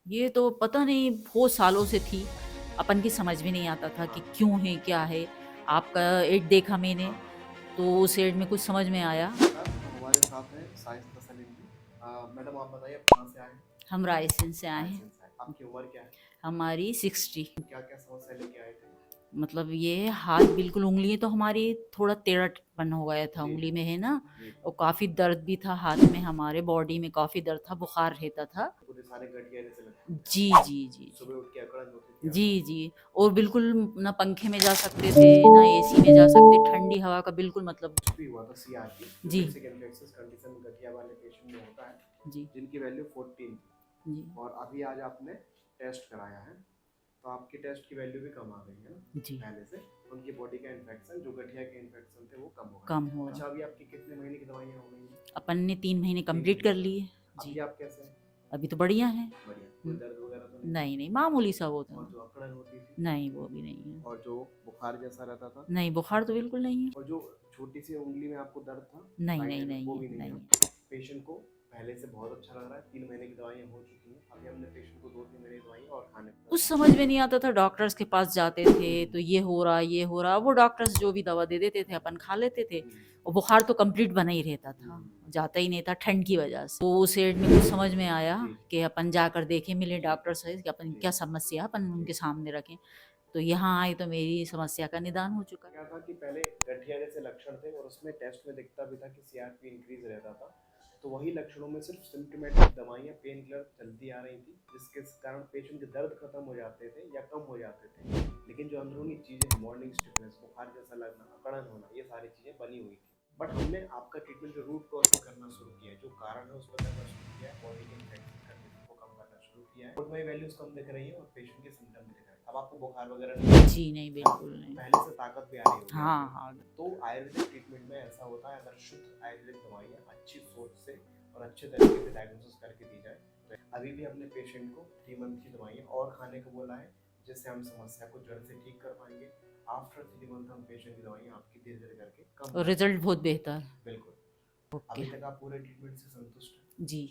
ये तो पता नहीं बहुत सालों से थी। अपन की समझ में नहीं आता था कि हाँ, क्यों है, क्या है? आपका एड देखा मैंने, हाँ। तो उस एड में कुछ समझ में आया। नमस्कार, हमारे साथ हैं शाइस्ता सलीम जी। मैडम आप बताइए आप कहाँ से आए हैं? हम रायसेन से आए हैं। रायसेन से आए। आपकी उम्र क्या है? हमारी 60। क्या-क्या समस्या लेके आए थे? मतलब ये हाथ बिल्कुल, ऊँगली तो हमारी थोड़ा टेढ़ापन हो गया था, जी, ऊँगली में है ना, जी। और काफ़ी दर्द भी था हाथ में, हमारे बॉडी में काफ़ी दर्द था, बुखार रहता था। पूरे सारे गठिया जैसे लगते थे जी, आपको। जी, जी, जी। सुबह उठ के अकड़न होती थी जी, आपको। जी। और बिल्कुल ना पंखे में जा सकते थे, ना एसी में जा सकते, ठंडी हवा का बिल्कुल मतलब। कुछ भी हुआ था सीआरपी जो जी, बेसिक इन्फेक्शियस कंडीशन गठिया वाले पेशेंट में होता है, जी, जिनकी वैल्यू 14 थी जी, और अभी आज आपने टेस्ट कराया है, तो आपकी टेस्ट की वैल्यू भी कम आ गई है ना जी, पहले से। उनकी बॉडी का इन्फेक्शन जो गठिया के इन्फेक्शन थे वो कम हो गए। कम होगा। अच्छा अभी आपकी कितने महीने की दवाइयाँ हो गई हैं? अपन ने 3 महीने 3 कंप्लीट महीने कर की लिए। दवाई। जी, अभी आप कैसे हैं? अभी तो बढ़िया है। बढ़िया। कोई हुँ, दर्द वगैरह तो नहीं? नहीं, नहीं, मामूली सा वो था। और जो अकड़न होती थी नहीं, वो भी नहीं है। और जो बुखार जैसा रहता था नहीं, बुखार तो बिल्कुल नहीं है। और जो छोटी सी उंगली में आपको दर्द था नहीं, राइट नहीं, हैंड में नहीं वो है, भी नहीं है नहीं ना? है। पेशेंट को पहले से बहुत अच्छा लग रहा है। 3 महीने की दवाइयाँ हो चुकी हैं। अभी हमने पेशेंट को 2-3 महीने की दवाई और खाने को कुछ बताया। समझ में नहीं आता था, डॉक्टर्स के पास जाते थे हुँ, तो ये हो रहा, ये हो रहा, वो डॉक्टर्स जो भी दवा दे देते थे अपन खा लेते थे, हुँ, और बुखार तो कंप्लीट बना ही रहता हुँ, था, हुँ। जाता ही नहीं था ठंड की वजह से। तो उस एड में कुछ समझ में आया जी, कि अपन जाकर देखें, मिले जी, डॉक्टर से कि अपन जी, क्या समस्या है, अपन जी। उनके सामने रखें। तो यहाँ आई तो मेरी समस्या का निदान हो चुका। क्या था कि पहले गठिया जैसे लक्षण थे और उसमें टेस्ट में दिखता भी था कि सीआरपी इंक्रीज रहता था। तो वही लक्षणों में सिर्फ सिम्प्टोमेटिक दवाइयाँ पेन किलर चलती आ रही थी, जिसके कारण पेशेंट के दर्द खत्म हो जाते थे या कम हो जाते थे। लेकिन जो अंदरूनी चीज़ें मॉर्निंग स्टिफनेस, बुखार जैसा लगना, अकड़न होना, ये सारी चीज़ें बनी हुई थी। बट हमने आपका ट्रीटमेंट जो रूट कॉज पे करना शुरू किया है, जो कारण है उस पर करना शुरू किया है, बॉडी के इन्फेक्शन कंडीशन को कम करना शुरू किया है। रिपोर्ट में वैल्यूज कम दिख रही है और पेशेंट के सिम्टम भी दिख रहे हैं। अब आपको बुखार वगैरह नहीं है, जी नहीं, है ना? बिल्कुल नहीं। पहले से ताकत भी आ रही होगी हाँ, आपको। हाँ। तो आयुर्वेदिक ट्रीटमेंट में ऐसा होता है, अगर शुद्ध आयुर्वेदिक दवाइयाँ अच्छी सोच से और अच्छे तरीके से डायग्नोसिस करके दी जाए, तो अभी भी अपने पेशेंट को 3 मंथ की दवाइयाँ और खाने को बोला है, जिससे हम समस्या को जड़ से ठीक कर पाएंगे। आफ्टर 3 मंथ हम पेशेंट की दवाइयाँ आपकी धीरे धीरे करके कम और कर रिजल्ट देंगे। बहुत बेहतर। बिल्कुल। ओके। अभी तक आप पूरे ट्रीटमेंट से संतुष्ट हैं? जी।